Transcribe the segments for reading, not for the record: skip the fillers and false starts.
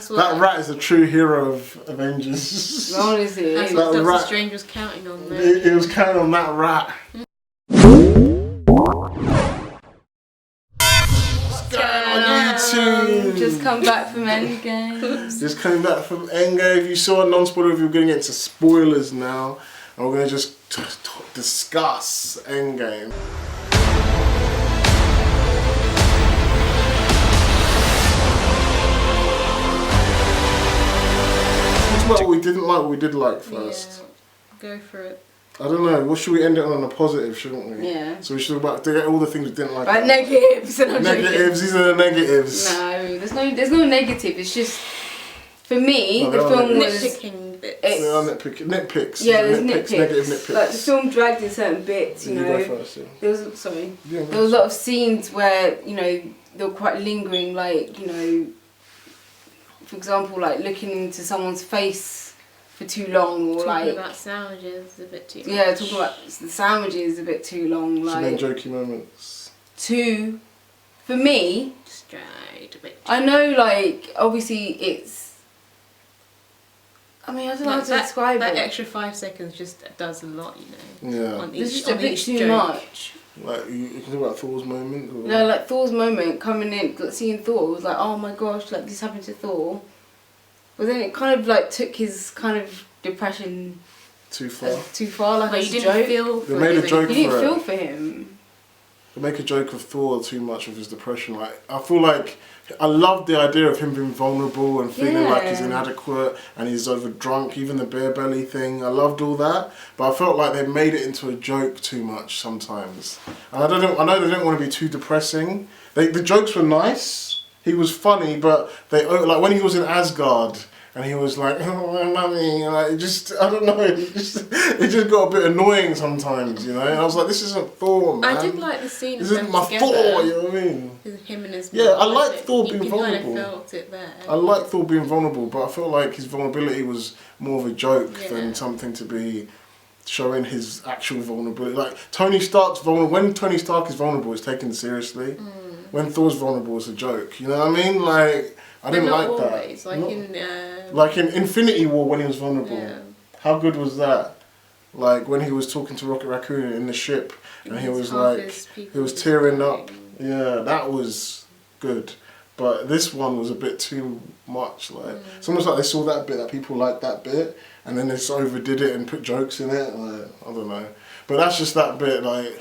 That rat is a true hero of Avengers. Honestly, That Doctor rat. Strange was counting on that. It was counting on that rat. YouTube. just come back from Endgame. Just coming back from Endgame. If you saw a non-spoiler review, we're going to get into spoilers now. And we're going to just discuss Endgame. Talk about what we didn't like, what we did like first. Yeah, go for it. I don't know. What should we end it on a positive, shouldn't we? Yeah. So we should talk about all the things we didn't like. Right, negatives. Negatives. These are the negatives. No, there's no negative. It's just for me, the film was nitpicking bits. There are nitpicks. Yeah, there's nitpicks. Negative nitpicks. Like the film dragged in certain bits. You know, go first, yeah. there was there was a lot of scenes where they were quite lingering. Like for example, like looking into someone's face for too long, or talking about sandwiches a bit too much. Yeah, talking about the sandwiches a bit too long. Like jokey moments. For me, straight a bit. I know, like obviously it's. I mean, I don't know how to describe that it. That extra 5 seconds just does a lot, Yeah. It's just a bit too much. Like you can talk about Thor's moment. Or... No, like Thor's moment coming in, like, seeing Thor, it was like, oh my gosh, like this happened to Thor. But then it kind of like took his kind of depression too far. Like well, as you a didn't joke. feel They made a joke. You didn't feel for him. They make a joke of Thor too much of his depression. Like I feel like I love the idea of him being vulnerable and feeling like he's inadequate and he's over drunk. Even the beer belly thing, I loved all that. But I felt like they made it into a joke too much sometimes. And I know they didn't want to be too depressing. The jokes were nice. He was funny, but like when he was in Asgard. And he was like, oh, mummy, like, I don't know, it just got a bit annoying sometimes, And I was like, this isn't Thor, man. I did like the scene This of them isn't my together. Thor, you know what I mean? Him and his Yeah, mum, I like Thor being you vulnerable. You kind of felt it there. I like Thor being vulnerable, but I feel like his vulnerability was more of a joke than something to be showing his actual vulnerability. Like, Tony Stark's vulnerable, when Tony Stark is vulnerable, it's taken seriously. When Thor's vulnerable, it's a joke, you know what I mean? Like... I didn't like always. that. Like in Infinity War when he was vulnerable. Yeah. How good was that? Like when he was talking to Rocket Raccoon in the ship and he was like, he was tearing up. Yeah, that was good. But this one was a bit too much. Like it's almost like they saw that bit, that people liked that bit, and then they just overdid it and put jokes in it. Like, I don't know. But that's just that bit. Like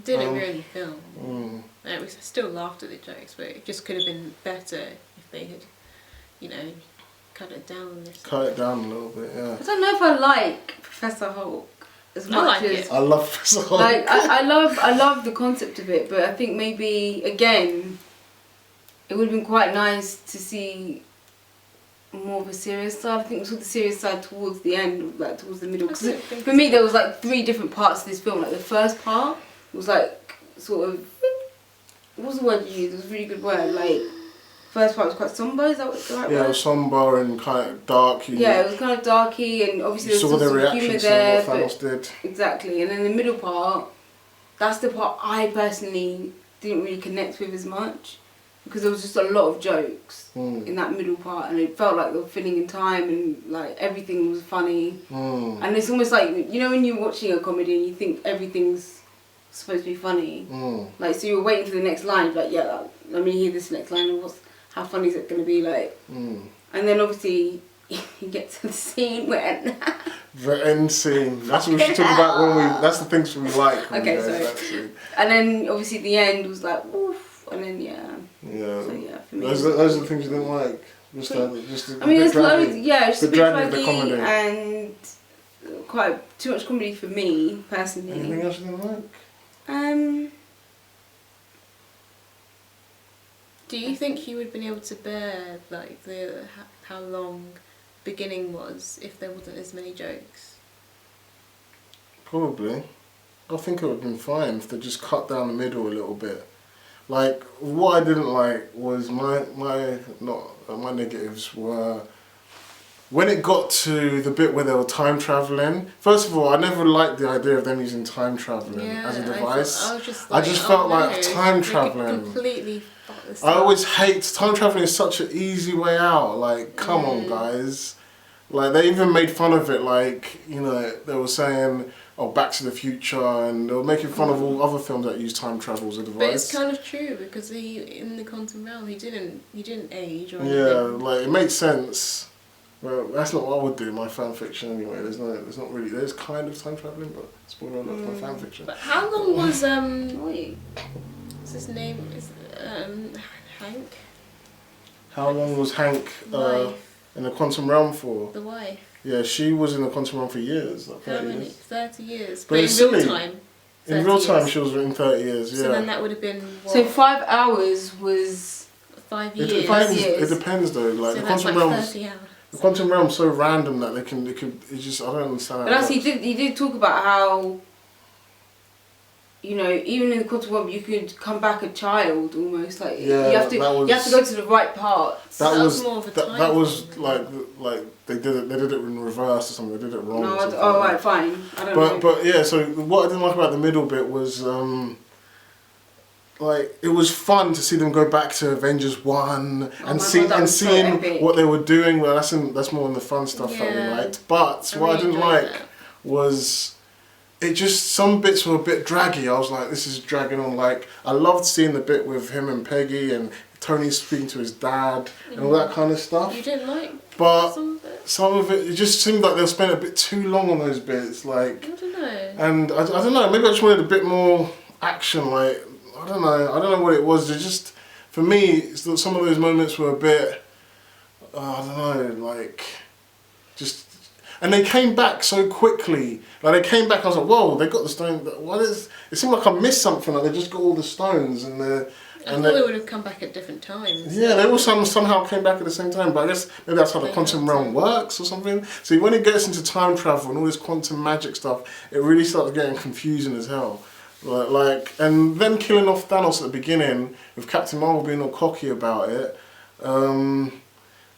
didn't ruin the film. I still laughed at the jokes, but it just could have been better. They had, cut it down a little. Cut it down a little bit, yeah. I don't know if I like Professor Hulk as much as I love Professor Hulk. Like I love the concept of it, but I think maybe again, it would have been quite nice to see more of a serious side. I think we saw the serious side towards the end, like towards the middle. Because for me, there was like 3 different parts of this film. Like the first part was like sort of, what was the word you used? It was a really good word, like. First part was quite somber, is that the right word? It was somber and kind of darky. Yeah, it was kind of darky and obviously there was some humour there. To what Thanos did. Exactly, and then the middle part, that's the part I personally didn't really connect with as much because there was just a lot of jokes in that middle part and it felt like they were filling in time and like everything was funny. And it's almost like, when you're watching a comedy and you think everything's supposed to be funny, like so you're waiting for the next line, like let me hear this next line and how funny is it going to be, like? And then obviously you get to the scene where the end scene. That's what we should talk about that's the things we like. Okay, sorry. And then obviously the end was like woof, and then yeah. So yeah, for me. Those are the things you didn't like. Just there's loads. Yeah, just a bit draggy the and quite too much comedy for me personally. Anything else you didn't like? Do you think he would have been able to bear like how long the beginning was if there wasn't as many jokes? Probably. I think it would have been fine if they just cut down the middle a little bit. Like what I didn't like was my negatives were when it got to the bit where they were time traveling, first of all, I never liked the idea of them using time traveling as a device. I just felt like time traveling. Completely. I always hate time traveling. Is such an easy way out. Like, come on, guys. Like, they even made fun of it. Like, you know, they were saying, "Oh, Back to the Future," and they were making fun of all other films that use time travel as a device. But it's kind of true because in the quantum realm, he didn't age or anything. Yeah, like it makes sense. Well, that's not what I would do in my fan fiction anyway. There's kind of time traveling, but spoiler alert for my fan fiction. But how long was what's his name? Is Hank? How long was Hank in the quantum realm for? The wife. Yeah, she was in the quantum realm for years. Like 30 How many? years. 30 years. But in real time. In real time, years. she was in 30 years. Yeah. So then that would have been what? So 5 hours was 5 years. It depends though. Like so the that's quantum like realm. 30 hours. The quantum realm's so random that it's just, I don't understand. But actually, he did talk about how, you know, even in the quantum realm, you could come back a child almost. Like you have to go to the right parts. That was more of a time. That was like they did it in reverse or something. They did it wrong. No, right, fine. I don't know. But yeah, so what I didn't like about the middle bit was like it was fun to see them go back to Avengers 1 and seeing what they were doing. Well, that's more on the fun stuff that we liked. But what I didn't like was it just, some bits were a bit draggy. I was like, this is dragging on. Like, I loved seeing the bit with him and Peggy and Tony speaking to his dad and all that kind of stuff. You didn't like some of it, it just seemed like they were spending a bit too long on those bits. Like, I don't know. And I don't know, maybe I just wanted a bit more action. Like, I don't know what it was. It just, for me, some of those moments were a bit, I don't know, like, just. And they came back so quickly. Like, they came back, I was like, whoa, they got the stone. It seemed like I missed something. Like, they just got all the stones and they're... I thought they would have come back at different times. Yeah, they all somehow came back at the same time. But I guess maybe that's how the quantum realm works or something. See, when it gets into time travel and all this quantum magic stuff, it really starts getting confusing as hell. Like, and then killing off Thanos at the beginning, with Captain Marvel being all cocky about it,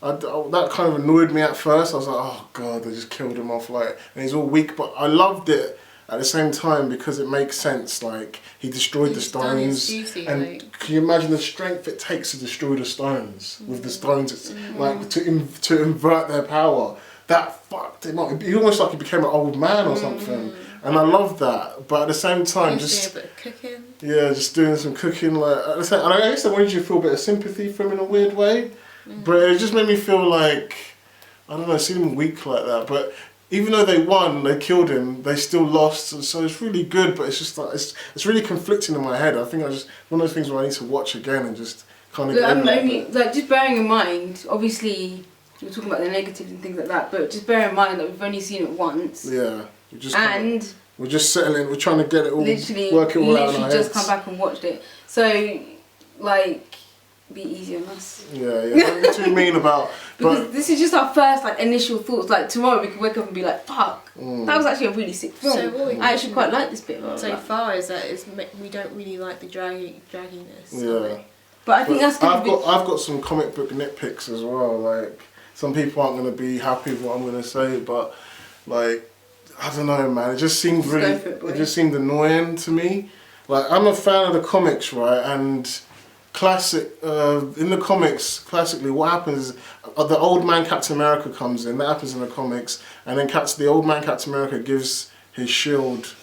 that kind of annoyed me at first. I was like, oh god, they just killed him off, like, and he's all weak. But I loved it at the same time because it makes sense. Like, he destroyed the stones, and can you imagine the strength it takes to destroy the stones with the stones? It's like to invert their power. That fucked him up. He almost like he became an old man or something. And I loved that, but at the same time, just doing a bit of cooking. Yeah, just doing some cooking. Like, I guess I wanted you to feel a bit of sympathy for him in a weird way. But it just made me feel like, I don't know, seeing him weak like that. But even though they won, they killed him, they still lost. And so it's really good, but it's just like, it's really conflicting in my head. I think one of those things where I need to watch again and just kind of like, just bearing in mind, obviously, we're talking about the negatives and things like that, but just bear in mind that we've only seen it once. Yeah. We're just settling, we're trying to get it all, work it all out in our heads. Just come back and watched it. So, like, be easy on us. Yeah, don't be too mean about... Because this is just our first, like, initial thoughts. Like, tomorrow we could wake up and be like, fuck, that was actually a really sick film. So I actually quite like this bit. So far is that we don't really like the dragginess. Yeah. But I think that's I've got some comic book nitpicks as well. Like, some people aren't going to be happy with what I'm going to say, but, like, I don't know, man. It just seemed it just seemed annoying to me. Like, I'm a fan of the comics, right? And in the comics, classically, what happens is the old man Captain America comes in. That happens in the comics, and then the old man Captain America gives his shield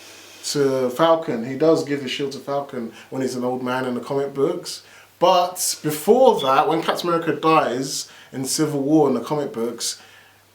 to Falcon. He does give his shield to Falcon when he's an old man in the comic books. But before that, when Captain America dies in Civil War in the comic books,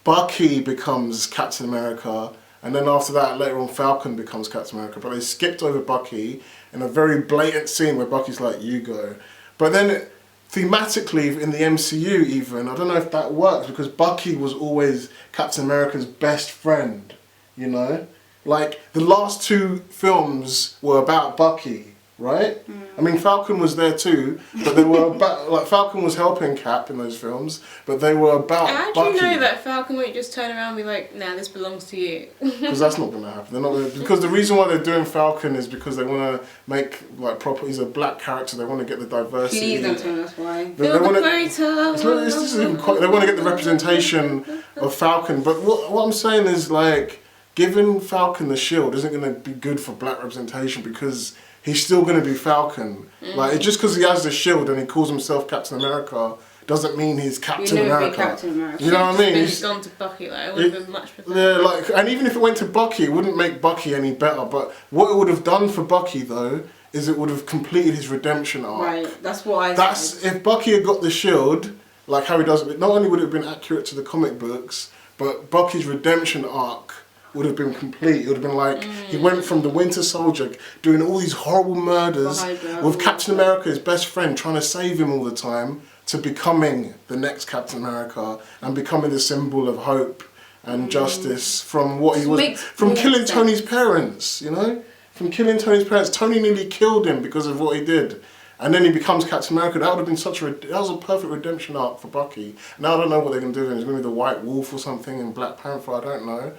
Bucky becomes Captain America. And then after that, later on, Falcon becomes Captain America. But they skipped over Bucky in a very blatant scene where Bucky's like, you go. But then thematically in the MCU even, I don't know if that works because Bucky was always Captain America's best friend, you know? Like, the last two films were about Bucky, right? I mean, Falcon was there too, but they were about, like, Falcon was helping Cap in those films, but they were about How do Bucky. you know that Falcon won't just turn around and be like, nah, this belongs to you? Because that's not going to happen. They're not gonna, because the reason why they're doing Falcon is because they want to make, like, proper, he's a black character, they want to get the diversity. Please don't tell me that's why. They want to get the representation of Falcon, but what I'm saying is, like, giving Falcon the shield isn't going to be good for black representation because he's still going to be Falcon. Like, just because he has the shield and he calls himself Captain America doesn't mean he's Captain America. Captain America. You know what I mean? He's gone to Bucky, like, it would have been much preferred. Yeah, like, and even if it went to Bucky, it wouldn't make Bucky any better. But what it would have done for Bucky, though, is it would have completed his redemption arc. Right, that's what said. If Bucky had got the shield, like how he does it, not only would it have been accurate to the comic books, but Bucky's redemption arc would have been complete. It would have been like he went from the Winter Soldier doing all these horrible murders with Captain America, his best friend, trying to save him all the time, to becoming the next Captain America and becoming the symbol of hope and justice from what he was, from killing Tony's parents, you know? From killing Tony's parents. Tony nearly killed him because of what he did. And then he becomes Captain America. That would have been that was a perfect redemption arc for Bucky. Now I don't know what they're going to do. It's going to be the White Wolf or something in Black Panther, I don't know.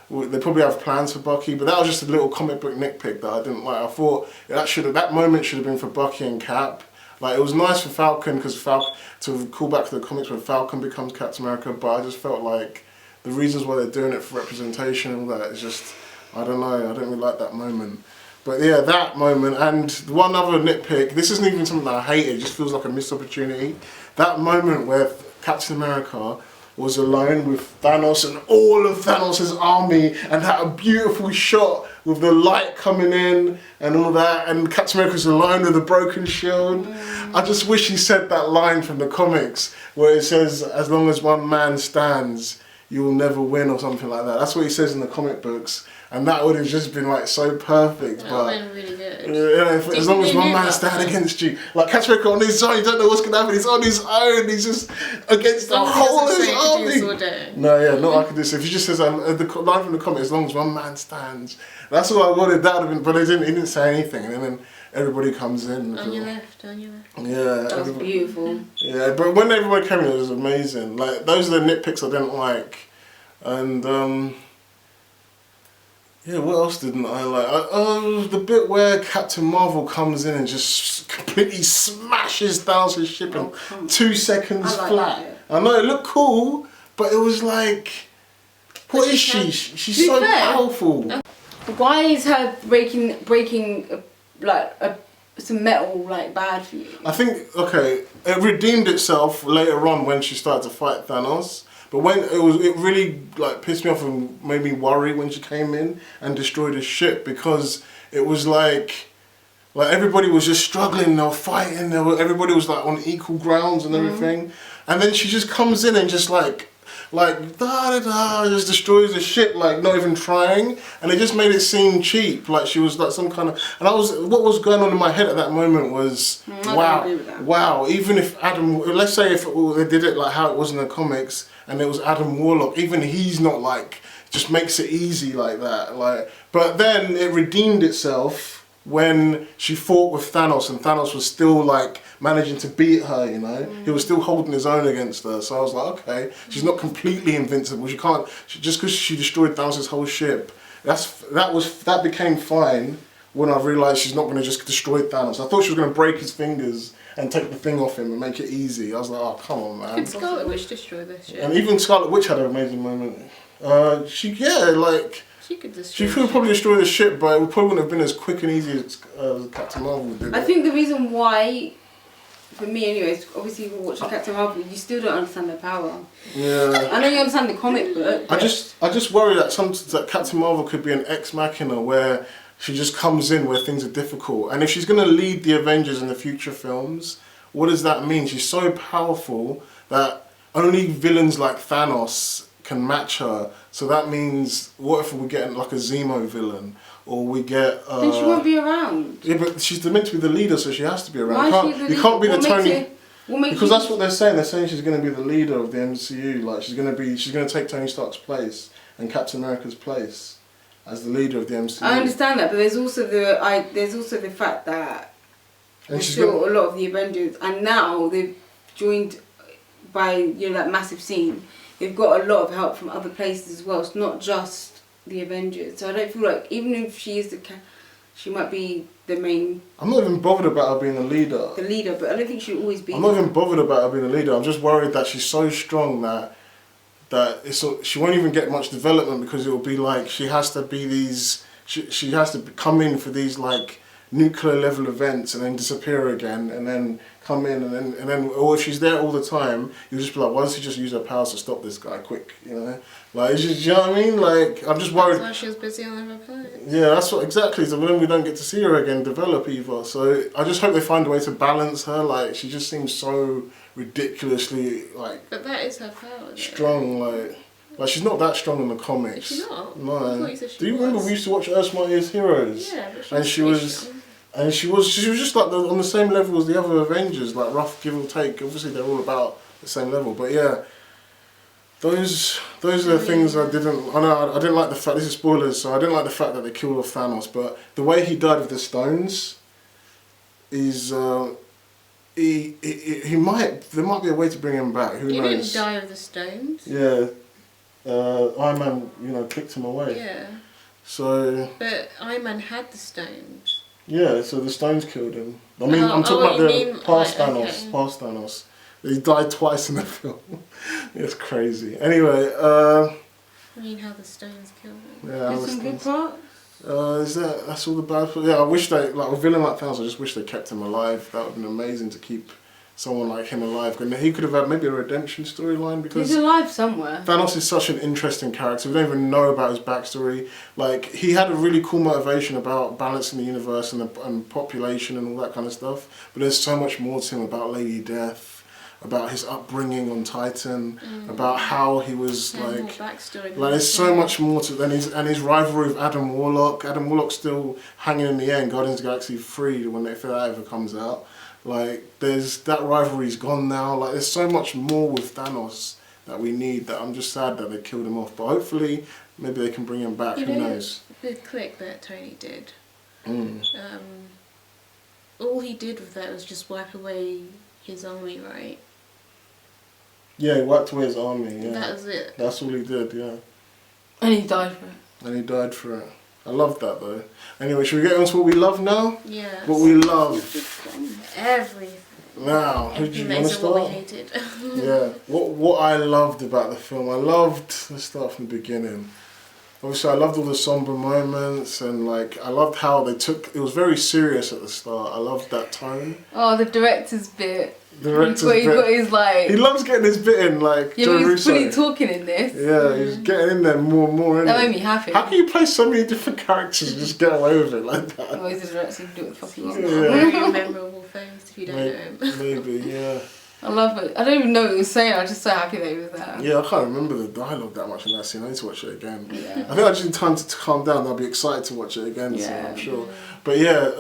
They probably have plans for Bucky, but that was just a little comic book nitpick that I didn't like. I thought that moment should have been for Bucky and Cap. Like, it was nice for Falcon to call back to the comics where Falcon becomes Captain America, but I just felt like the reasons why they're doing it for representation and all that is just, I don't know, I don't really like that moment. But yeah, that moment, and one other nitpick, this isn't even something that I hated, it just feels like a missed opportunity. That moment where Captain America was alone with Thanos and all of Thanos' army and had a beautiful shot with the light coming in and all that, and Captain America's alone with a broken shield. I just wish he said that line from the comics where it says, as long as one man stands, you will never win, or something like that. That's what he says in the comic books. And that would have just been like so perfect. That but would have been really good. Yeah, as long as one man stands against you. Like, Captain America on his own, you don't know what's going to happen. He's on his own. He's just against the whole of his army. No, yeah, not I could do so. If he just says the line from the comic, as long as one man stands. That's what I wanted. That would have been, but he didn't say anything. And then everybody comes in. On your left. Yeah. That was beautiful. Yeah, but when everybody came in, it was amazing. Like, those are the nitpicks I didn't like. And, yeah, what else didn't I like? The bit where Captain Marvel comes in and just completely smashes Thanos' ship in 2 seconds flat. I know, it looked cool, but it was like, what is she? She's so powerful. Why is her breaking some metal like bad for you? I think, okay, it redeemed itself later on when she started to fight Thanos. But when it really like pissed me off and made me worry when she came in and destroyed his ship, because it was like everybody was just struggling, they were fighting, everybody was like on equal grounds and everything, and then she just comes in and just like just destroys the ship, like not even trying, and it just made it seem cheap, like she was like some kind of, and what was going on in my head at that moment was, wow, even if Adam, let's say if they did it like how it was in the comics, and it was Adam Warlock, even he's not like, just makes it easy like that, like, but then it redeemed itself when she fought with Thanos, and Thanos was still like managing to beat her, you know. He was still holding his own against her, so I was like, okay, she's not completely invincible. Just because she destroyed Thanos' whole ship, that became fine when I realised she's not going to just destroy Thanos. I thought she was going to break his fingers and take the thing off him and make it easy. I was like, oh, come on, man. Could Scarlet Witch destroy this ship? And even Scarlet Witch had an amazing moment. She could probably destroy the ship, but it probably wouldn't have been as quick and easy as Captain Marvel did. I think the reason why, for me anyways, obviously if you watch Captain Marvel, you still don't understand their power. Yeah. I know you understand the comic book. I just worry that Captain Marvel could be an ex machina where she just comes in where things are difficult. And if she's going to lead the Avengers in the future films, what does that mean? She's so powerful that only villains like Thanos can match her. So that means, what if we get like a Zemo villain, or we get? Then she won't be around. Yeah, but she's meant to be the leader, so she has to be around. Why You can't be the Tony. Because that's what they're saying. They're saying she's going to be the leader of the MCU. Like she's going to take Tony Stark's place and Captain America's place as the leader of the MCU. I understand that, but there's also the fact that And she's still a lot of the Avengers, and now they've joined by that massive scene. They've got a lot of help from other places as well. It's not just the Avengers. So I don't feel like, even if she is she might be the main. I'm not even bothered about her being a leader. The leader, but I don't think she'll always be. I'm not even bothered about her being a leader. I'm just worried that she's so strong that she won't even get much development, because it will be like she has to be these. She has to come in for these like nuclear level events and then disappear again, and then come in and then or if she's there all the time, you'll just be like, why does she just use her powers to stop this guy quick, like it's just, you know what I mean, like I'm just worried. That's why she was busy on other planets. Yeah, that's what exactly. So then we don't get to see her again develop either. So I just hope they find a way to balance her. Like she just seems so ridiculously like. But that is her power. Strong, like she's not that strong in the comics. Is she not? No. I thought you said she Do you remember we used to watch Earth's Mightiest Heroes? Yeah, but And she was just like on the same level as the other Avengers, like rough give or take. Obviously they're all about the same level, but yeah, those are the things I didn't. I know I didn't like the fact. This is spoilers, so I didn't like the fact that they killed off Thanos. But the way he died with the stones is he might. There might be a way to bring him back. Who knows? He didn't die with the stones. Yeah, Iron Man, kicked him away. Yeah. So. But Iron Man had the stones. Yeah, so the stones killed him. I mean, I'm talking about the past Thanos. Okay. Past Thanos. He died twice in the film. It's crazy. Anyway, I mean, how the stones killed him. yeah, There's some good parts. that's all the bad parts? Yeah, I wish they, like a villain like Thanos, I just wish they kept him alive. That would have been amazing to keep someone like him alive. And he could have had maybe a redemption storyline, because He's alive somewhere. Thanos is such an interesting character. We don't even know about his backstory. Like, he had a really cool motivation about balancing the universe and population and all that kind of stuff. But there's so much more to him about Lady Death, about his upbringing on Titan, about how he was More like backstory. there's so much more to than his rivalry with Adam Warlock. Adam Warlock's still hanging in the air in Guardians of the Galaxy 3 when if that ever comes out. Like, there's that rivalry's gone now. Like, there's so much more with Thanos that we need, that I'm just sad that they killed him off. But hopefully, maybe they can bring him back. Who knows? The click that Tony did. All he did with that was just wipe away his army, right? Yeah, he wiped away his army. Yeah, That was it. That's all he did. Yeah, And he died for it. and he died for it. I love that though. Anyway, should we get on to what we love now? Yeah. What we love Everything. now. Who do you want to Everything what we start? hated. Yeah, what I loved about the film, let's start from the beginning. Obviously, I loved all the somber moments, and like I loved how it was very serious at the start. I loved that tone. Oh, the director's bit. The director's Where he bit. got his like. He loves getting his bit in, like Yeah, Joe he was Russo. fully talking in this. Yeah, he's getting in there more and more. That innit? made me happy. How can you play so many different characters and just get away with it like that? Oh, he's a director, he can do what the fuck he wants. Yeah. Very memorable face if you don't know him. Maybe, yeah. I love it. I don't even know what he was saying, I was just so happy that he was there. Yeah, I can't remember the dialogue that much in that scene. I need to watch it again. Yeah. I think I just need time to calm down. I'll be excited to watch it again, so Yeah. I'm sure. But yeah,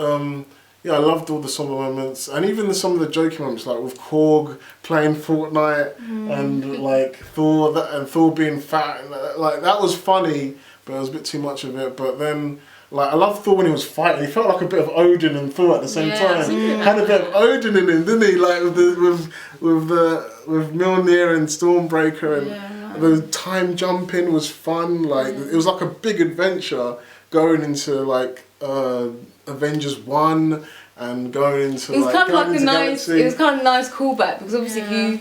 I loved all the somber moments, and even some of the joking moments, like with Korg playing Fortnite and like Thor being fat. And, like, that was funny, but it was a bit too much of it. But then, like, I loved Thor when he was fighting. He felt like a bit of Odin and Thor at the same time. Had a bit of Odin in him, didn't he? Like with Mjolnir and Stormbreaker, and the time jumping was fun. Like it was like a big adventure going into like Avengers 1 and going into It was kind of like Guardians a of the nice. Galaxy. It was kind of a nice callback because obviously if you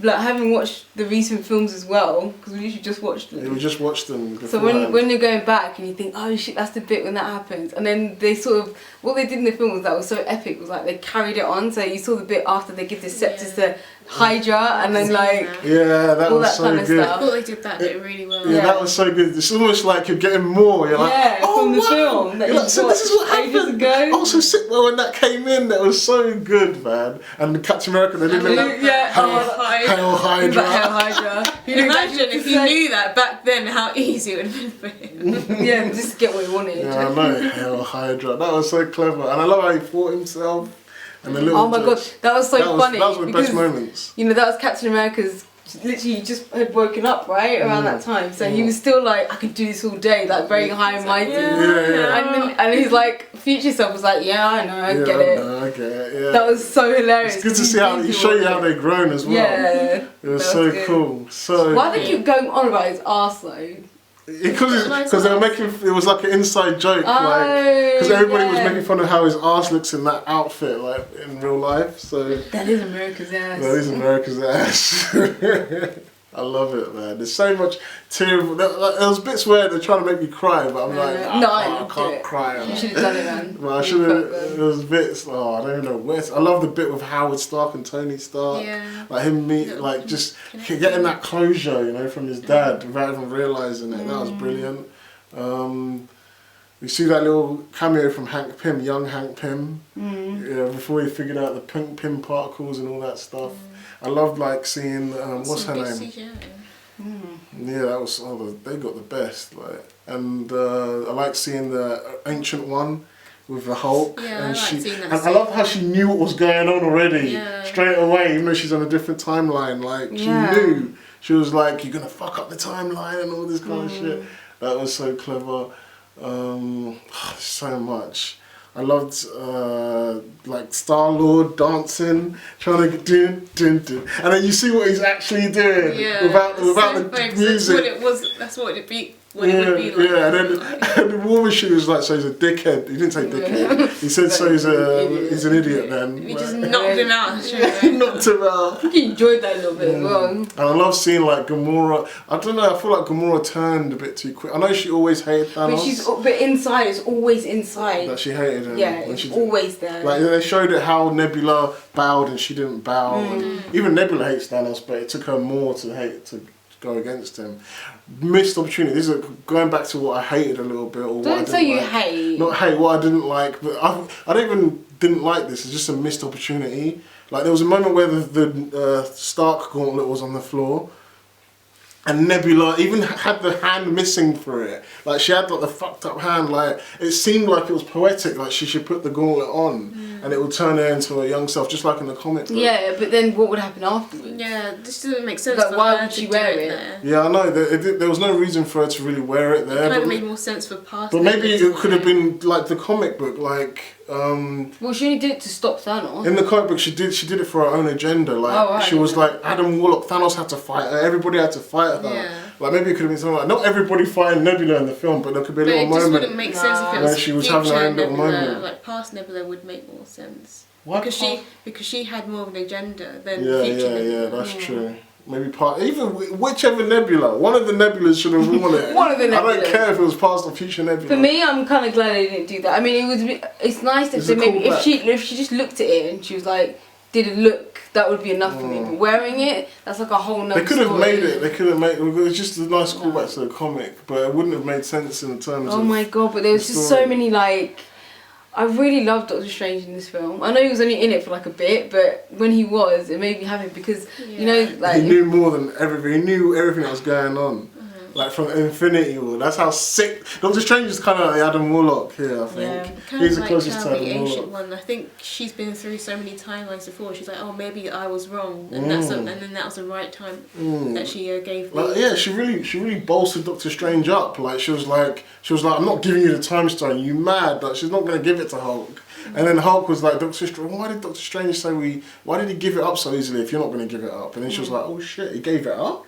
like having watched the recent films as well, because we usually just watched them. Yeah, we just watched them. So when you're going back and you think, oh shit, that's the bit when that happens, and then they sort of what they did in the film was that was so epic was like they carried it on. So you saw the bit after they give the scepters to Hydra, and then like that all was that so kind of good. I stuff. thought they did that bit really well. Yeah, that was so good. It's almost like you're getting more. You're like, from the film that You're you like, so watched this is what ages happened. ago. Also, Sitwell when that came in, that was so good, man. And Captain America, they didn't know Hail Hydra. Hail Hydra. Imagine if you knew that back then, how easy it would have been for him. Yeah, just to get what he wanted. Yeah, I know. Hail Hydra. That was so clever, and I love how he fought himself. And the little Oh my god, jokes. that was so funny. That was one of the best because, moments. You know, that was Captain America's literally just had woken up right around that time, so he was still like, I could do this all day, like very high and mighty. And he's like, future self was like, yeah, I know, I get it. I get it. Yeah. That was so hilarious. It's good to see how he show you how they've grown as well. Yeah, it was so good. cool. So why they keep going on about his arse though? Because they were making it was like an inside joke, because everybody was making fun of how his arse looks in that outfit, like in real life. So that is America's ass. That is America's ass. I love it, man. There's so much terrible. There was bits where they're trying to make me cry, but I'm like, I can't cry. You should have done it, man. Well, I should have. There was bits. I don't even know where. I love the bit with Howard Stark and Tony Stark. Yeah. Like him like just getting that closure, you know, from his dad without even realizing it. That was brilliant. You see that little cameo from Hank Pym, young Hank Pym, before he figured out the pink Pym particles and all that stuff. I loved like seeing what's her name? Yeah, that was they got the best. Like, and I like seeing the Ancient One with the Hulk. Yeah, and seeing that. And I love how she knew what was going on already straight away, even though she's on a different timeline. Like she knew. She was like, "You're gonna fuck up the timeline and all this kind of shit." That was so clever. So much. I loved like Star-Lord dancing, trying to do, and then you see what he's actually doing without the music. That's what it would be like. Yeah, and the War Machine was like, so he's a dickhead. He didn't say dickhead. He said so he's an idiot then. He just knocked him out. Knocked him out. I think he enjoyed that a little bit as well. And I love seeing like Gamora. I don't know. I feel like Gamora turned a bit too quick. I know she always hated Thanos. But inside, it's always inside. That she hated him. Yeah, it's always there. Like they showed it how Nebula bowed and she didn't bow. And even Nebula hates Thanos, but it took her more to go against him. Missed opportunity. This is going back to what I hated a little bit. Or don't say you hate. Not hate, what I didn't like. But I don't even didn't like this. It's just a missed opportunity. Like there was a moment where the Stark gauntlet was on the floor. And Nebula even had the hand missing for it. Like she had like the fucked up hand. Like it seemed like it was poetic. Like she should put the gauntlet on, and it would turn her into a young self, just like in the comic book. Yeah, but then what would happen afterwards? Yeah, this doesn't make sense. Like, why would she wear it? There. Yeah, I know. There was no reason for her to really wear it there. It kind of made more sense for past. But maybe it could have been like the comic book, like. Well, she only did it to stop Thanos. In the comic book, she did it for her own agenda. Like she was like Adam Warlock. Thanos had to fight her. Everybody had to fight her. Yeah. Like maybe it could have been something like not everybody fighting Nebula in the film, but there could be a little moment. It just wouldn't make sense if it was she was having her own little moment. Like past Nebula would make more sense. Why? Because she had more of an agenda than future Nebula. Yeah, that's true. Maybe whichever Nebula, one of the Nebulas should have worn it. One of the Nebulas. I don't care if it was past or future Nebula. For me, I'm kind of glad they didn't do that. I mean, it's nice if they maybe if she just looked at it and she was like, did it look, that would be enough for me. But wearing it, that's like a whole nother They could have story. made it. They could have made it. was just a nice callback to the comic, but it wouldn't have made sense in terms of. Oh my god! But there was just so many like. I really loved Doctor Strange in this film. I know he was only in it for like a bit, but when he was, it made me happy because you know, like he knew more than everything. He knew everything that was going on, like from Infinity War. That's how sick. Doctor Strange is kind of like Adam Warlock here. I think he's the closest to Adam Warlock. One. I think she's been through so many timelines before. She's like, oh, maybe I was wrong, and and then that was the right time that she gave me. Like, yeah, she really bolstered Doctor Strange up. Like she was like, I'm not giving you the time stone. You mad? Like she's not gonna give it to Hulk. And then Hulk was like, Doctor Strange, why did Doctor Strange say why did he give it up so easily if you're not gonna give it up? And then she was like, oh shit, he gave it up.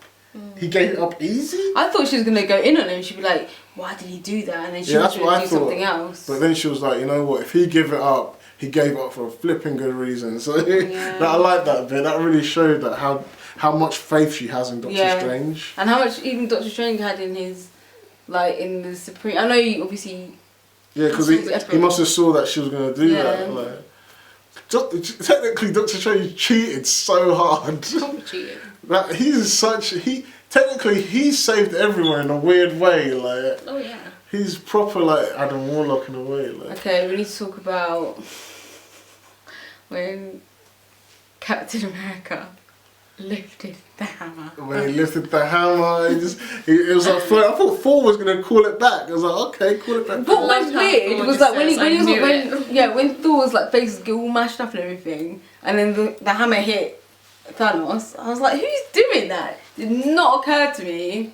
He gave it up easy? I thought she was going to go in on him. She'd be like, why did he do that? And then she was going to do something else. But then she was like, you know what, if he gave it up, he gave it up for a flipping good reason. So I like that bit. That really showed that how much faith she has in Doctor Strange. And how much even Doctor Strange had in his, like, in the Supreme... I know he obviously... Yeah, because he must have saw that she was going to do that. Like, technically, Doctor Strange cheated so hard. Cheated. That technically he saved everyone in a weird way. Like, oh yeah, he's proper like Adam Warlock in a way. Like. Okay, we need to talk about when Captain America lifted the hammer. When he lifted the hammer, it was like I thought Thor was gonna call it back. I was like, okay, call it back. What was weird was like when Thor was like face was all mashed up and everything, and then the hammer hit Thanos, I was like, who's doing that? Did not occur to me.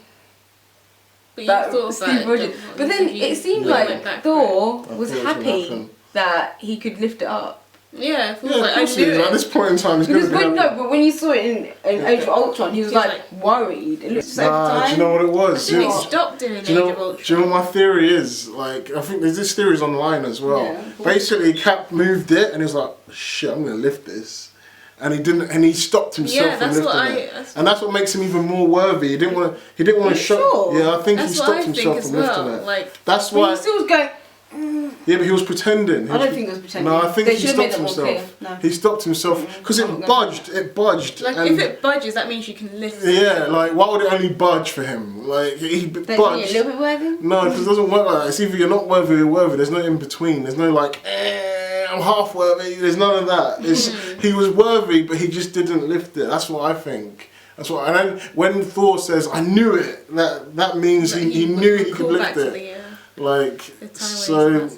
But you that thought Steve about Rogers. But then it seemed like Thor was happy that he could lift it up. Yeah, of course he is. At this point in time, he's going to be but when you saw it in Age of Ultron, he was like worried. It looked so do you know what it was? I think he stopped doing Age of Ultron. Do you know what my theory is? Like, I think there's this theories online as well. Yeah. Basically, Cap moved it and he was like, shit, I'm going to lift this. And he didn't, and he stopped himself from lifting it. And that's what makes him even more worthy. He didn't want to show. Sure? Yeah, I think he stopped himself from lifting it. Like, that's why. He still was going. Yeah, but he was pretending. I don't think he was pretending. No, I think they he stopped himself. No. He stopped himself because it budged. It budged. Like, if it budges, that means you can lift it. Yeah, like, why would it only budge for him? Like, he budged. A little bit worthy? No, because it doesn't work like that. It's either you're not worthy or you're worthy. There's no in between. There's no like, I'm half worthy. There's none of that. He was worthy, but he just didn't lift it. That's what I think. That's what. And then when Thor says, "I knew it," that means he knew he could lift it. Like, so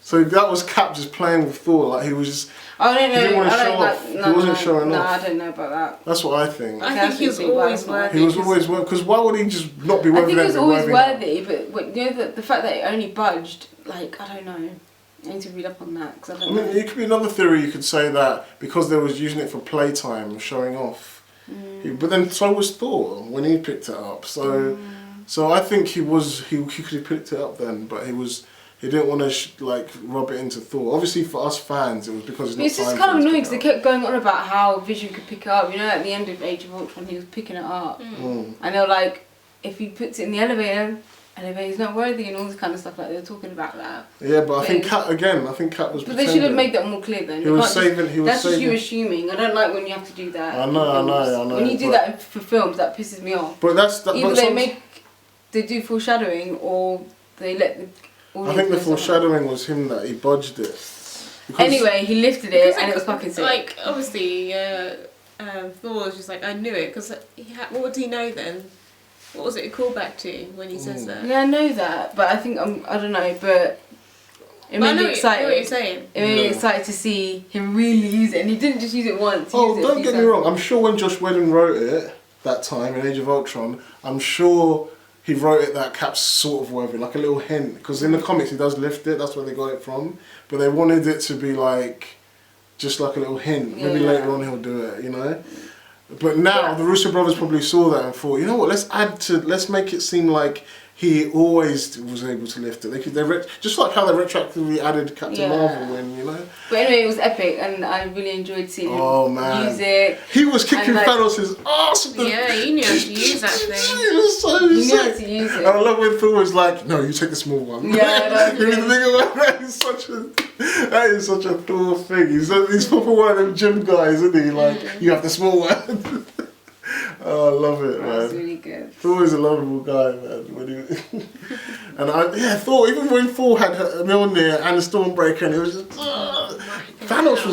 that was Cap just playing with Thor. Like, he was just. I don't know. He didn't want to show off. No, he wasn't showing off. No, I don't know about that. That's what I think. I think he was always worthy. He was always worthy. Because why would he just not be worthy? I think he was always worthy, but you know the fact that it only budged, like, I don't know. I need to read up on that because I don't know. It could be another theory. You could say that because they was using it for playtime, showing off. But then so was Thor when he picked it up. So I think he could have picked it up then, but he didn't want to rub it into Thor. Obviously for us fans, it was because it's just kind of annoying because they kept going on about how Vision could pick it up. You know, at the end of Age of Ultron, he was picking it up, and they were like, if he puts it in the elevator's not worthy and all this kind of stuff. Like they were talking about that. Yeah, but I think Cap was. But they should have made that more clear then. That's just you assuming. I don't like when you have to do that. I know. When you do that for films, that pisses me off. But Either they do foreshadowing or they let the. I think the foreshadowing was him that he budged it. Anyway, he lifted it and it was fucking sick. Like, obviously, Thor was just like, I knew it, because what would he know then? What was it a callback to when he says that? Yeah, I know that, but I think, I don't know, but it made me excited. I know what you're saying. It made me excited to see him really use it, and he didn't just use it once. Don't get me wrong, I'm sure when Josh Whedon wrote it, that time in Age of Ultron, I'm sure he wrote it that Cap's sort of worthy, like a little hint, because in the comics he does lift it, that's where they got it from, but they wanted it to be like, just like a little hint, maybe later on he'll do it, you know? But now, the Russo brothers probably saw that and thought, you know what, let's make it seem like he always was able to lift it. Just like how they retroactively added Captain Marvel in, you know? But anyway, it was epic and I really enjoyed seeing him use it. He was kicking Thanos' ass. Yeah, he knew how to use that thing. He was so He sick. knew how to use it. And I love when Thor was like, no, you take the small one. Yeah, Give me the bigger one. That is such a Thor thing. He's proper one of them gym guys, isn't he? Like, you have the small one. Oh, I love it, man. That was really good. Thor is a lovable guy, man. Thor, even when Thor had Mjolnir and the Stormbreaker, and it was just, Thanos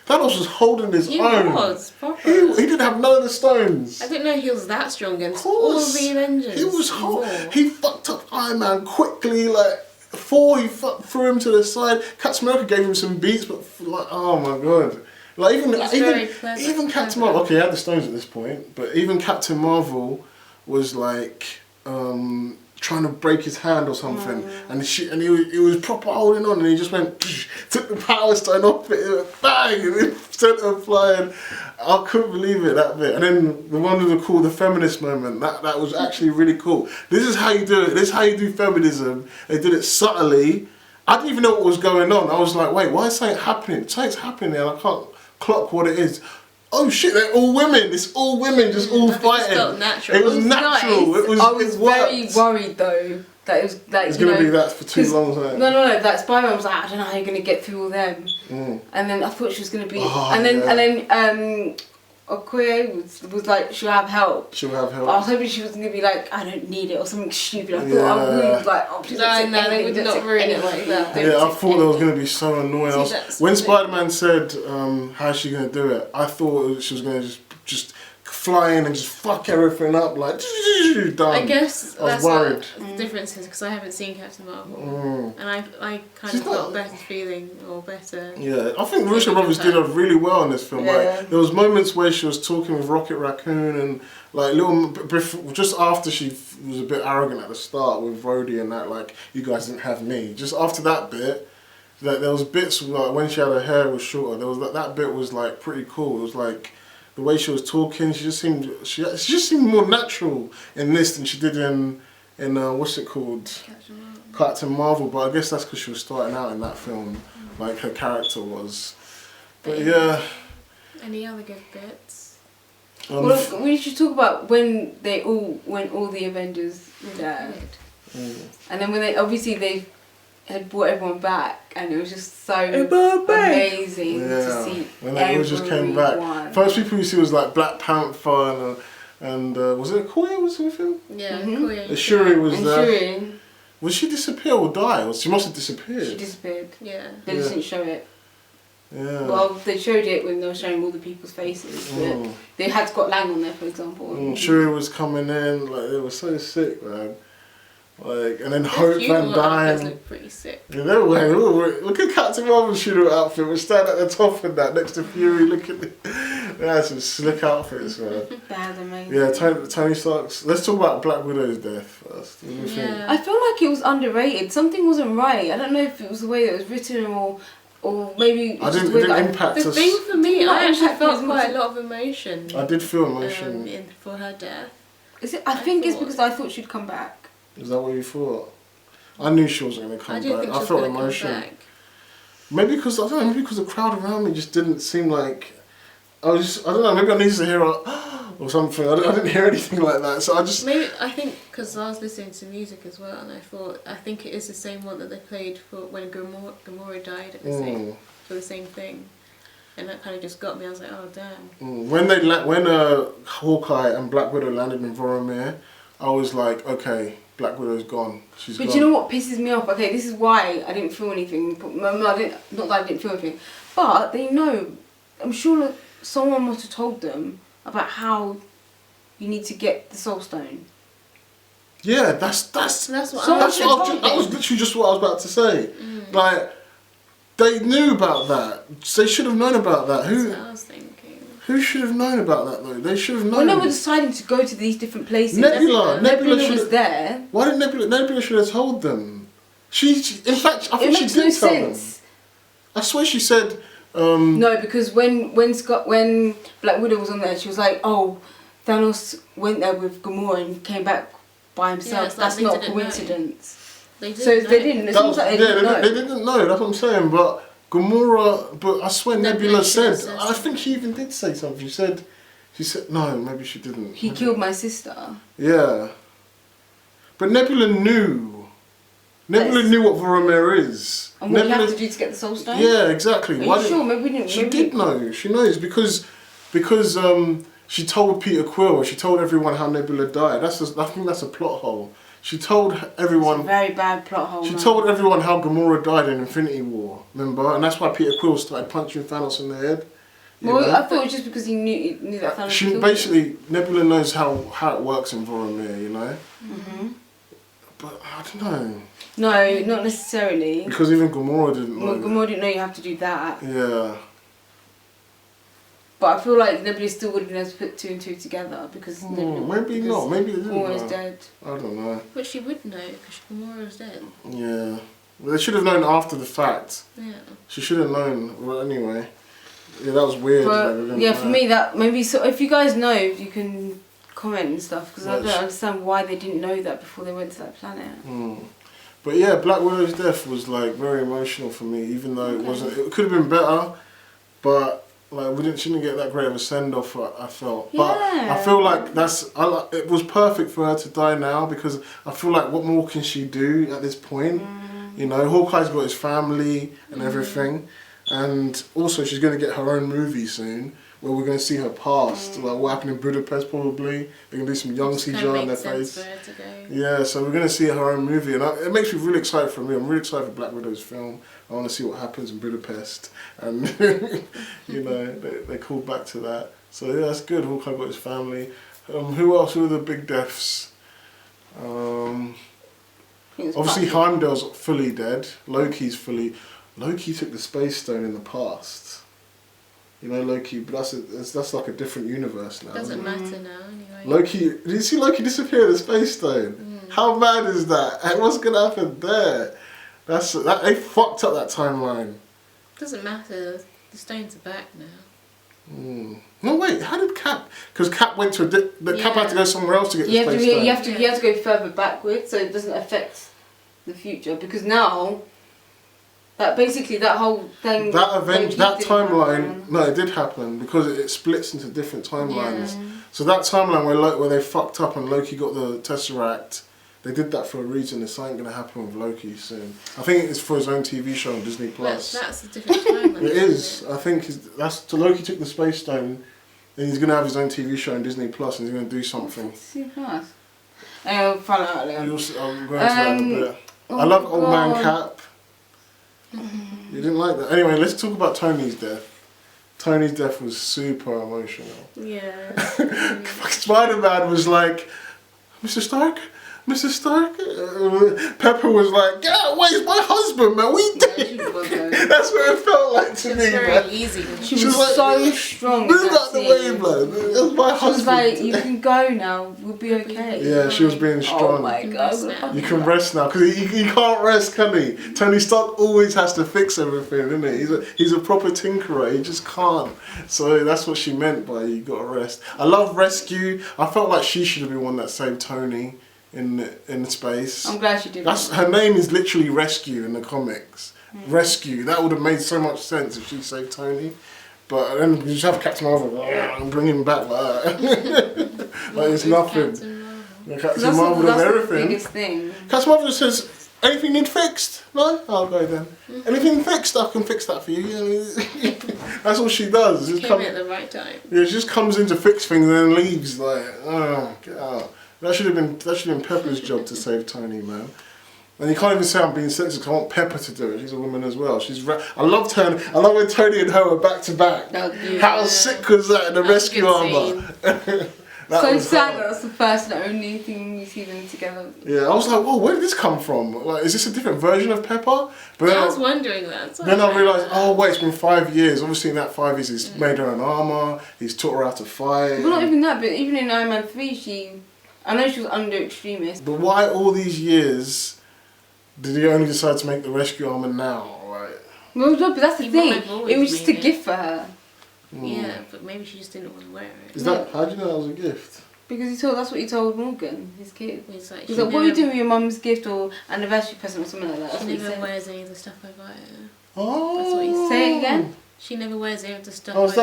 was holding his own. He was, proper. He didn't have none of the stones. I didn't know he was that strong against all the Avengers. He was hot. He fucked up Iron Man quickly, like, Thor, he threw him to the side. Captain America gave him some beats, but like, oh my god. Like even Captain Marvel, okay, he had the stones at this point, but even Captain Marvel was like trying to break his hand or something, and he was proper holding on, and he just went, took the power stone off it, went bang, and it sent him flying. I couldn't believe it, that bit. And then the one with the feminist moment, that was actually really cool. This is how you do it. This is how you do feminism. They did it subtly. I didn't even know what was going on. I was like, wait, why is something happening? Something's happening, and I can't clock what it is. Oh shit, they're all women. It's all women, just all fighting. It felt natural. It was natural. Nice. I was very worried though that it was like, it's going to be that for too long. No. That Spider-Man was like, I don't know how you're going to get through all them. And then I thought she was going to be, and then Okoye was like, she'll have help. She'll have help. I was hoping she was going to be like, I don't need it or something stupid. I thought I really was like, oh, please don't say they would not ruin it like that. Yeah, I thought that was going to be so annoying. When Spider-Man said, how's she going to do it? I thought she was going to just fly in and just fuck everything up, like, done. I guess I was that's worried. what the difference is, because I haven't seen Captain Marvel. And I kind of got a better feeling, or better... Yeah, I think Russo Brothers did her really well in this film. Yeah. Like, there was moments where she was talking with Rocket Raccoon and, like, just after she was a bit arrogant at the start with Rhodey and that, like, you guys didn't have me. Just after that bit, like, there was bits, like, when she had her hair was shorter, there was that bit was, like, pretty cool. It was, like, the way she was talking, she just seemed more natural in this than she did in what's it called? Captain Marvel. But I guess that's because she was starting out in that film, like her character was. But yeah. Any other good bits? Well, we should talk about when all the Avengers were there, and then when they had brought everyone back, and it was just so amazing to see when they all just came back. First people you see was like Black Panther and was it Okoye was with him? Yeah, Okoye. Shuri was there. Shuri. Was she disappear or die? Or she must have disappeared. She disappeared. Yeah. They just didn't show it. Yeah. Well, they showed it when they were showing all the people's faces. But they had Scott Lang on there, for example. Shuri was coming in, like, it was so sick, man. Like, and then Hope Van Dyne. Look pretty sick. You know, look at Captain Marvel's shooter outfit. We're standing at the top of that next to Fury. Look at it. They had some slick outfits, man. That was amazing. Yeah, Tony Stark's. Let's talk about Black Widow's death first. What do you think? I feel like it was underrated. Something wasn't right. I don't know if it was the way it was written or maybe it didn't impact us. The thing for me, I actually felt me quite a lot of emotion. I did feel emotion. For her death. Is it? I think it's because I thought she'd come back. Is that what you thought? I knew she wasn't going to come back. I felt emotion. Maybe because I don't know. Maybe because the crowd around me just didn't seem like. I don't know. Maybe I needed to hear or something. I didn't hear anything like that. So I just. Maybe I think because I was listening to music as well, and I think it is the same one that they played for when Gamora died at the same for the same thing, and that kind of just got me. I was like, oh damn. When Hawkeye and Black Widow landed in Voromir, I was like, okay, Black Widow's gone. She's gone. But you know what pisses me off? Okay, this is why I didn't feel anything. Not that I didn't feel anything, but they know. I'm sure someone must have told them about how you need to get the Soul Stone. Yeah, that was literally just what I was about to say. Like, they knew about that. They should have known about that. That's what I was thinking. Who should have known about that though? They should have known. When they were deciding to go to these different places, Nebula was there. Why didn't Nebula should have told them? In fact, I think she did tell them. I swear she said. No, because when Black Widow was on there, she was like, "Oh, Thanos went there with Gamora and came back by himself. That's not a coincidence." They didn't know. They didn't know. That's what I'm saying. But Gamora, but I swear Nebula said. I think she even did say something. She said no. Maybe she didn't. He killed my sister. Yeah, but Nebula knew. Nebula knew what Voromir is. And what you have to do to get the Soul Stone? Yeah, exactly. Are you sure? Maybe we didn't. She did know. She knows because she told Peter Quill. She told everyone how Nebula died. I think that's a plot hole. She told everyone. It's a very bad plot hole. She told everyone how Gamora died in Infinity War. Remember, and that's why Peter Quill started punching Thanos in the head. Well, I thought it was just because he knew that Thanos. She basically Nebula knows how it works in Voromir, you know. But I don't know. No, not necessarily. Because even Gamora didn't know. Well, Gamora didn't know you have to do that. Yeah. But I feel like Nebula still would have been able to put 2 and 2 together because maybe not. Maybe they didn't know. Gamora's dead. I don't know. But she would know because Gamora's dead. Yeah. Well, they should have known after the fact. Yeah. She should have known. Well, anyway. Yeah, that was weird. But, for me, that maybe. So if you guys know, you can comment and stuff because I don't understand why they didn't know that before they went to that planet. But yeah, Black Widow's death was like very emotional for me, even though it wasn't. It could have been better, but like she didn't get that great of a send off. I felt, but I feel like it was perfect for her to die now because I feel like what more can she do at this point? You know, Hawkeye's got his family and everything, and also she's going to get her own movie soon. Where we're going to see her past, like what happened in Budapest probably. They're going to do some young CGI on their face. Yeah, so we're going to see her own movie, and it makes me really excited for me. I'm really excited for Black Widow's film. I want to see what happens in Budapest, and you know they called back to that. So yeah, that's good. Hawkeye got his family. Who else? Who are the big deaths? Obviously Heimdall's fully dead. Loki took the Space Stone in the past. You know Loki, but that's like a different universe now. Doesn't matter now anyway. Loki, did you see Loki disappear in the Space Stone? How mad is that? And what's gonna happen there? They fucked up that timeline. Doesn't matter. The stones are back now. No wait, how did Cap? Because Cap went to Cap had to go somewhere else to get the Space Stone. You have to go further backwards so it doesn't affect the future, because now that whole thing that timeline it did happen because it splits into different timelines. So that timeline where they fucked up and Loki got the Tesseract, they did that for a reason. There's something going to happen with Loki soon. I think it's for his own TV show on Disney Plus. That's a different timeline. It is. I think so Loki took the Space Stone and he's going to have his own TV show on Disney Plus and he's going to do something. Disney Plus. I'll find out later. I'm going to that in a bit. I love Old Man Cap. You didn't like that? Anyway, let's talk about Tony's death. Tony's death was super emotional. Yeah. Spider-Man was like, Mr. Stark? Mr. Stark? Pepper was like, yeah, where's my husband, man? We did. That's what it felt like to me, very man. easy. She was like, so strong. Move out the way, man. That's my husband. She was like, you can go now. We'll be okay. Yeah, she was being strong. Oh my God. You can rest now, because he can't rest, can he? Tony Stark always has to fix everything, isn't he? He's a proper tinkerer. He just can't. So that's what she meant by you got to rest. I love rescue. I felt like she should have been one that saved Tony in space. I'm glad she did. Her name is literally Rescue in the comics. Rescue. That would have made so much sense if she saved Tony. But then you just have Captain Marvel and bring him back like that. Like it's nothing. Captain Marvel does everything. The biggest thing. Captain Marvel says, anything need fixed? No? I'll go then. Anything fixed? I can fix that for you. That's all she does. She came at the right time. Yeah, she just comes in to fix things and then leaves like, oh, get out. That should have been Pepper's job to save Tony, man. And you can't even say I'm being sexist because I want Pepper to do it. She's a woman as well. I love Tony. I love when Tony and her were back to back. How sick was that in the rescue armor? So sad that that's the first and only thing you see them together. Yeah, I was like, whoa, where did this come from? Like, is this a different version of Pepper? But I was wondering that. Then I realised, oh wait, it's been 5 years. Obviously in that 5 years he's made her an armour, he's taught her how to fight. Well, not even that, but even in Iron Man 3, I know she was under extremist. But why all these years did he only decide to make the rescue armour now? Like, well, no, but that's the thing. It was just a gift for her. Yeah, but maybe she just didn't want to wear it. How do you know that was a gift? Because that's what he told Morgan, his kid. He's like, what are you doing with your mum's gift or anniversary present or something like that? That's she what he never said. wears any of the stuff I buy her. Oh. That's what he said. Say it again. She never wears any of the stuff. Oh, is